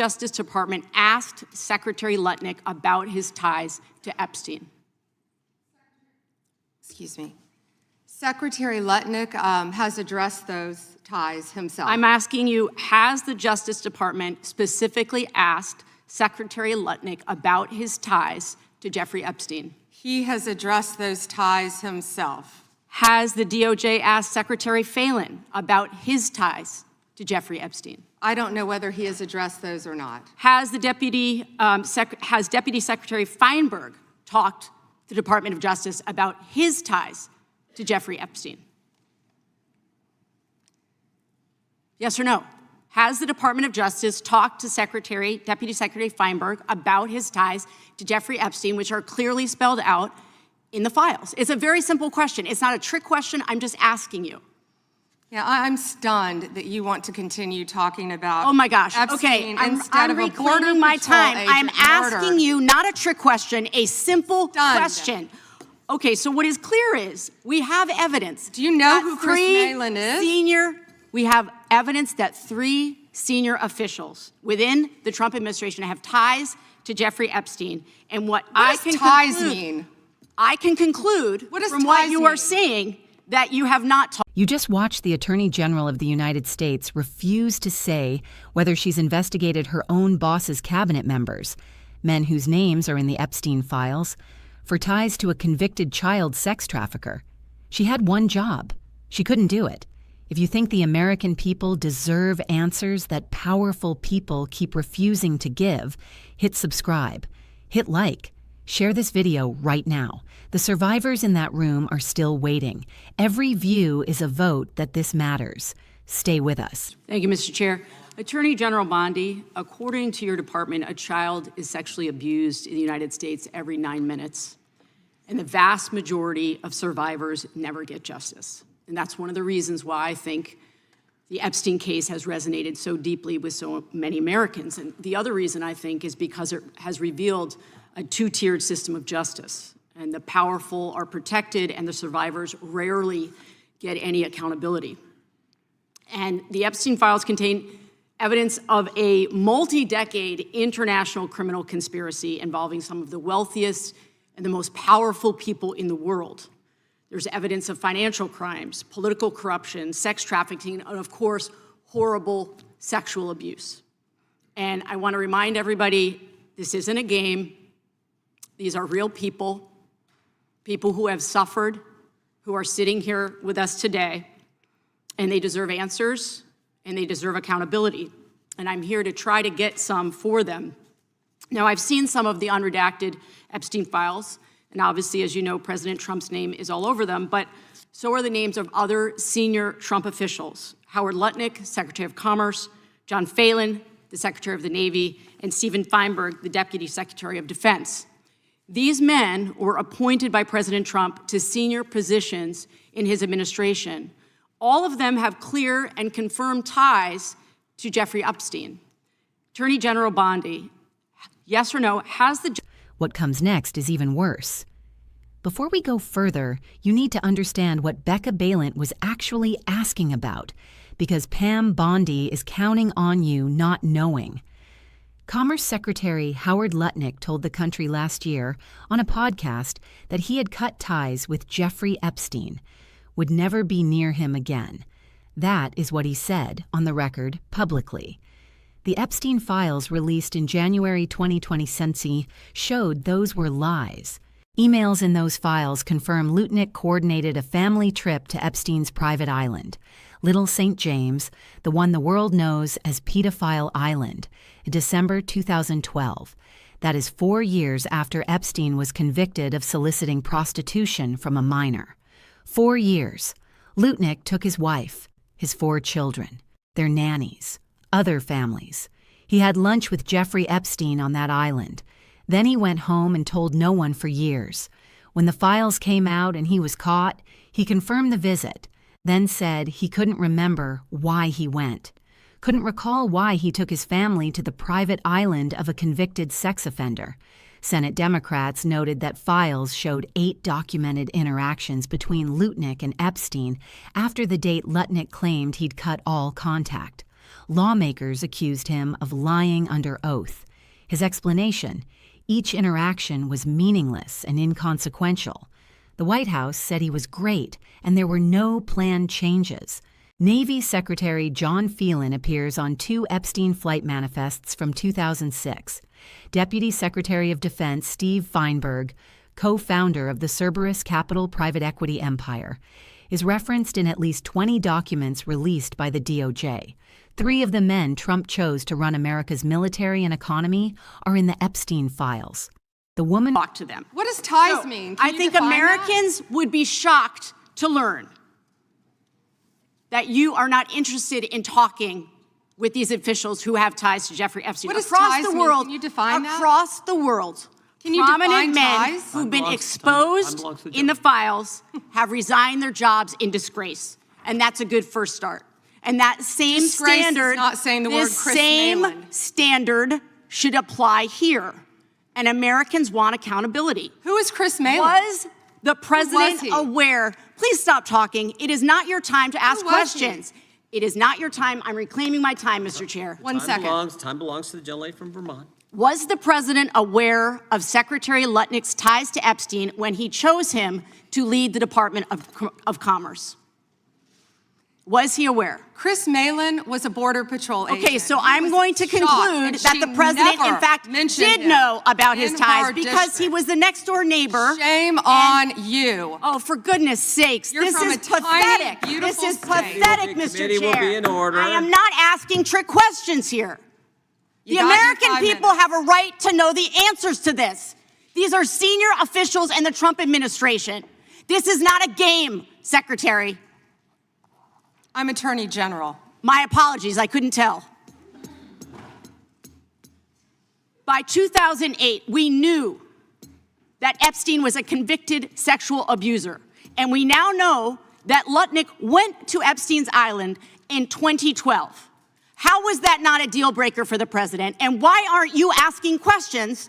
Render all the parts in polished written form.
Justice Department asked Secretary Lutnick about his ties to Epstein? Excuse me. Secretary Lutnick has addressed those ties himself. I'm asking you, has the Justice Department specifically asked Secretary Lutnick about his ties to Jeffrey Epstein? He has addressed those ties himself. Has the DOJ asked Secretary Phelan about his ties to Jeffrey Epstein? I don't know whether he has addressed those or not. Has Deputy Secretary Feinberg talked to the Department of Justice about his ties to Jeffrey Epstein? Yes or no? Has the Department of Justice talked to Deputy Secretary Feinberg about his ties to Jeffrey Epstein, which are clearly spelled out in the files? It's a very simple question. It's not a trick question. I'm just asking you. Yeah, I'm stunned that you want to continue talking about Oh my gosh. Epstein Okay, instead I'm of a Border reclaiming my Patrol time. agent I'm asking murder. you not a trick question, a simple Stunned. question. Okay, so what is clear is we have evidence. Do you know that who Chris Phelan is? We have evidence that 3 senior officials within the Trump administration have ties to Jeffrey Epstein. And what I does ties mean? I can conclude What does from what ties you are mean? saying that you have not talked. You just watched the Attorney General of the United States refuse to say whether she's investigated her own boss's cabinet members, men whose names are in the Epstein files, for ties to a convicted child sex trafficker. She had one job. She couldn't do it. If you think the American people deserve answers that powerful people keep refusing to give, hit subscribe, hit like, share this video right now. The survivors in that room are still waiting. Every view is a vote that this matters. Stay with us. Thank you, Mr. Chair. Attorney General Bondi, according to your department, a child is sexually abused in the United States every 9 minutes, and the vast majority of survivors never get justice. And that's one of the reasons why I think the Epstein case has resonated so deeply with so many Americans. And the other reason, I think, is because it has revealed a 2-tiered system of justice. And the powerful are protected, and the survivors rarely get any accountability. And the Epstein files contain evidence of a multi-decade international criminal conspiracy involving some of the wealthiest and the most powerful people in the world. There's evidence of financial crimes, political corruption, sex trafficking, and of course, horrible sexual abuse. And I want to remind everybody, this isn't a game. These are real people, people who have suffered, who are sitting here with us today, and they deserve answers, and they deserve accountability. And I'm here to try to get some for them. Now, I've seen some of the unredacted Epstein files, and obviously, as you know, President Trump's name is all over them, but so are the names of other senior Trump officials: Howard Lutnick, Secretary of Commerce; John Phelan, the Secretary of the Navy; and Stephen Feinberg, the Deputy Secretary of Defense. These men were appointed by President Trump to senior positions in his administration. All of them have clear and confirmed ties to Jeffrey Epstein. Attorney General Bondi, yes or no, has the... What comes next is even worse. Before we go further, you need to understand what Becca Balint was actually asking about, because Pam Bondi is counting on you not knowing. Commerce Secretary Howard Lutnick told the country last year on a podcast that he had cut ties with Jeffrey Epstein, would never be near him again. That is what he said on the record publicly. The Epstein files released in January 2020 showed those were lies. Emails in those files confirm Lutnick coordinated a family trip to Epstein's private island, Little St. James, the one the world knows as Pedophile Island, in December 2012. That is 4 years after Epstein was convicted of soliciting prostitution from a minor. 4 years. Lutnick took his wife, his 4 children, their nannies, other families. He had lunch with Jeffrey Epstein on that island. Then he went home and told no one for years. When the files came out and he was caught, he confirmed the visit, then said he couldn't remember why he went. Couldn't recall why he took his family to the private island of a convicted sex offender. Senate Democrats noted that files showed 8 documented interactions between Lutnick and Epstein after the date Lutnick claimed he'd cut all contact. Lawmakers accused him of lying under oath. His explanation: each interaction was meaningless and inconsequential. The White House said he was great and there were no planned changes. Navy Secretary John Phelan appears on 2 Epstein flight manifests from 2006. Deputy Secretary of Defense Steve Feinberg, co-founder of the Cerberus Capital private equity empire, is referenced in at least 20 documents released by the DOJ. 3 of the men Trump chose to run America's military and economy are in the Epstein files. The woman Talk to them. What does ties So, mean? I think Americans would be shocked to learn that you are not interested in talking with these officials who have ties to Jeffrey Epstein. What does across ties the mean? world, Can you define that? across the world, Can you prominent define men ties? who've been Time exposed belongs to in the files have resigned their jobs in disgrace, and that's a good first start. And that same Disgrace is standard, not saying the word this Chris same Malin. standard should apply here. And Americans want accountability. Who is Chris Malin? Was the president he? aware? Please stop talking. It is not your time to ask was he? questions. It is not your time. I'm reclaiming my time, Mr. Chair. One second. Time belongs to the gentlelady from Vermont. Was the president aware of Secretary Lutnick's ties to Epstein when he chose him to lead the Department of Commerce? Was he aware? Chris Malin was a Border Patrol agent. Okay, so He I'm was going to shocked, conclude and that she the president, in never fact, mentioned did him know about his in ties her because he district. was the next door neighbor. Shame on you. Oh, for goodness sakes, You're this from is a tiny, pathetic. This beautiful is state. pathetic, The Mr. committee will Chair. be in order. I am not asking trick questions here. You The got your American 5 people minutes. have a right to know the answers to this. These are senior officials in the Trump administration. This is not a game, Secretary. I'm Attorney General. My apologies, I couldn't tell. By 2008, we knew that Epstein was a convicted sexual abuser. And we now know that Lutnick went to Epstein's Island in 2012. How was that not a deal breaker for the president? And why aren't you asking questions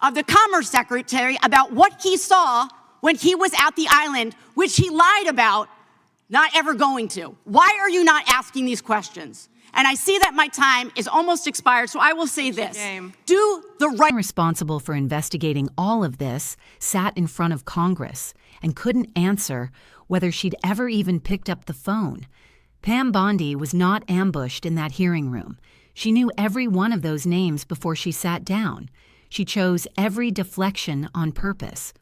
of the Commerce Secretary about what he saw when he was at the island, which he lied about not ever going to? Why are you not asking these questions? And I see that my time is almost expired, so I will say this. game. Do the right responsible for investigating all of this sat in front of Congress and couldn't answer whether she'd ever even picked up the phone. Pam Bondi was not ambushed in that hearing room. She knew every one of those names before she sat down. She chose every deflection on purpose.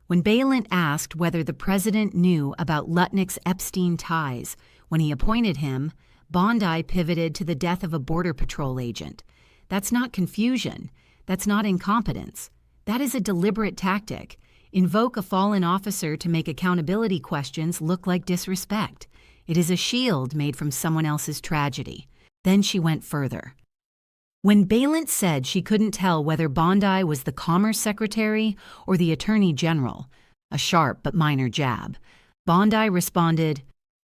When Balint asked whether the president knew about Lutnick's Epstein ties when he appointed him, Bondi pivoted to the death of a Border Patrol agent. That's not confusion. That's not incompetence. That is a deliberate tactic. Invoke a fallen officer to make accountability questions look like disrespect. It is a shield made from someone else's tragedy. Then she went further. When Balint said she couldn't tell whether Bondi was the Commerce Secretary or the Attorney General, a sharp but minor jab, Bondi responded,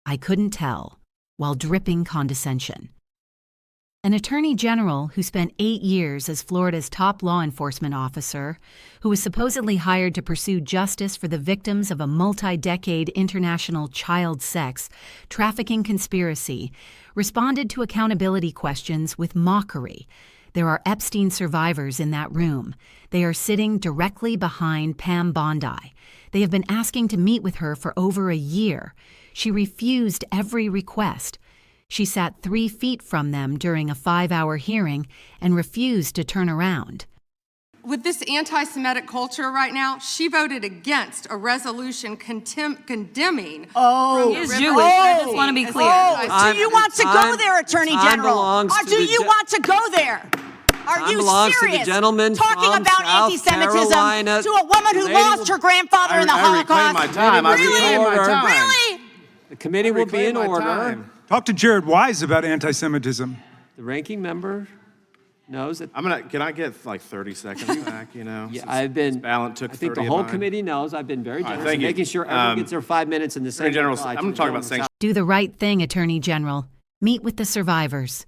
"I couldn't tell," while dripping condescension. An Attorney General who spent 8 years as Florida's top law enforcement officer, who was supposedly hired to pursue justice for the victims of a multi-decade international child sex trafficking conspiracy, responded to accountability questions with mockery. There are Epstein survivors in that room. They are sitting directly behind Pam Bondi. They have been asking to meet with her for over a year. She refused every request. She sat 3 feet from them during a 5-hour hearing and refused to turn around. With this anti-Semitic culture right now, she voted against a resolution condemning. Oh, from He is the Jewish. river I just want to be as clear. Oh, do you want to go Time- there, Attorney time General? belongs Or to do the you want to go there? Are Time you belongs to the serious? gentleman Talking from about South anti-Semitism Carolina. to a woman who Lady lost will- her grandfather in the I reclaim Holocaust? my time. I Really? reclaim my time. Really? The committee will be in order. Talk to Jared Wise about anti-Semitism. The ranking member knows that. Can I get like 30 seconds back, you know? Yeah, since I've been. Balint took I think 30 the of whole mine. committee knows I've been very All right, generous, thank in you. making sure everyone gets their 5 minutes in the same. Attorney General, reply I'm to gonna the talk about gentleman sanctions. Do the right thing, Attorney General. Meet with the survivors.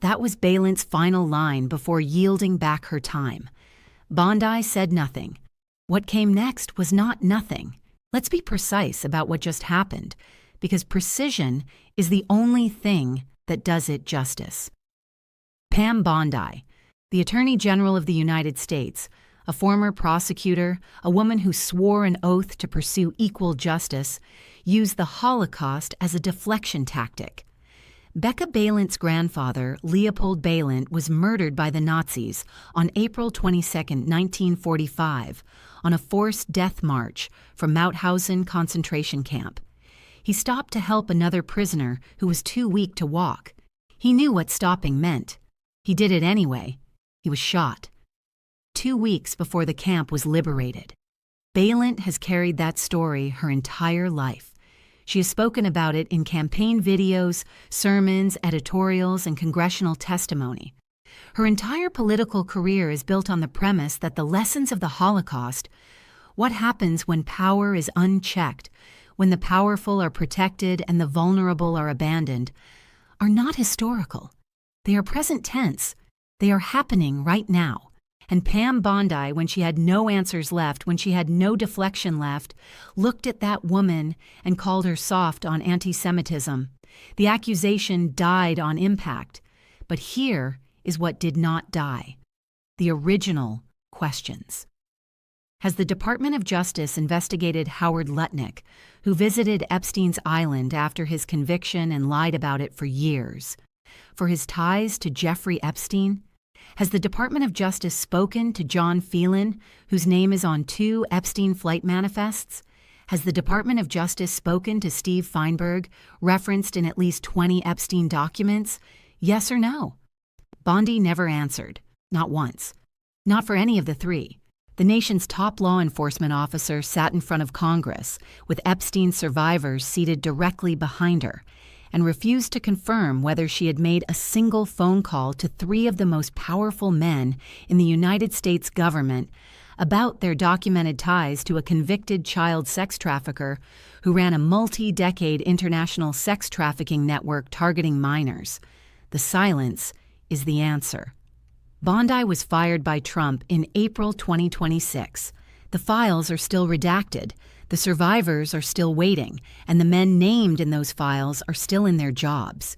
That was Balint's final line before yielding back her time. Bondi said nothing. What came next was not nothing. Let's be precise about what just happened, because precision is the only thing that does it justice. Pam Bondi, the Attorney General of the United States, a former prosecutor, a woman who swore an oath to pursue equal justice, used the Holocaust as a deflection tactic. Becca Balint's grandfather, Leopold Balint, was murdered by the Nazis on April 22, 1945, on a forced death march from Mauthausen concentration camp. He stopped to help another prisoner who was too weak to walk. He knew what stopping meant. He did it anyway. He was shot. 2 weeks before the camp was liberated. Balint has carried that story her entire life. She has spoken about it in campaign videos, sermons, editorials, and congressional testimony. Her entire political career is built on the premise that the lessons of the Holocaust, what happens when power is unchecked, when the powerful are protected and the vulnerable are abandoned, are not historical. They are present tense. They are happening right now. And Pam Bondi, when she had no answers left, when she had no deflection left, looked at that woman and called her soft on anti-Semitism. The accusation died on impact. But here is what did not die: the original questions. Has the Department of Justice investigated Howard Lutnick, who visited Epstein's Island after his conviction and lied about it for years? For his ties to Jeffrey Epstein? Has the Department of Justice spoken to John Phelan, whose name is on 2 Epstein flight manifests? Has the Department of Justice spoken to Steve Feinberg, referenced in at least 20 Epstein documents? Yes or no? Bondi never answered, not once. Not for any of the 3. The nation's top law enforcement officer sat in front of Congress, with Epstein survivors seated directly behind her, and refused to confirm whether she had made a single phone call to 3 of the most powerful men in the United States government about their documented ties to a convicted child sex trafficker who ran a multi-decade international sex trafficking network targeting minors. The silence is the answer. Bondi was fired by Trump in April 2026. The files are still redacted. The survivors are still waiting, and the men named in those files are still in their jobs.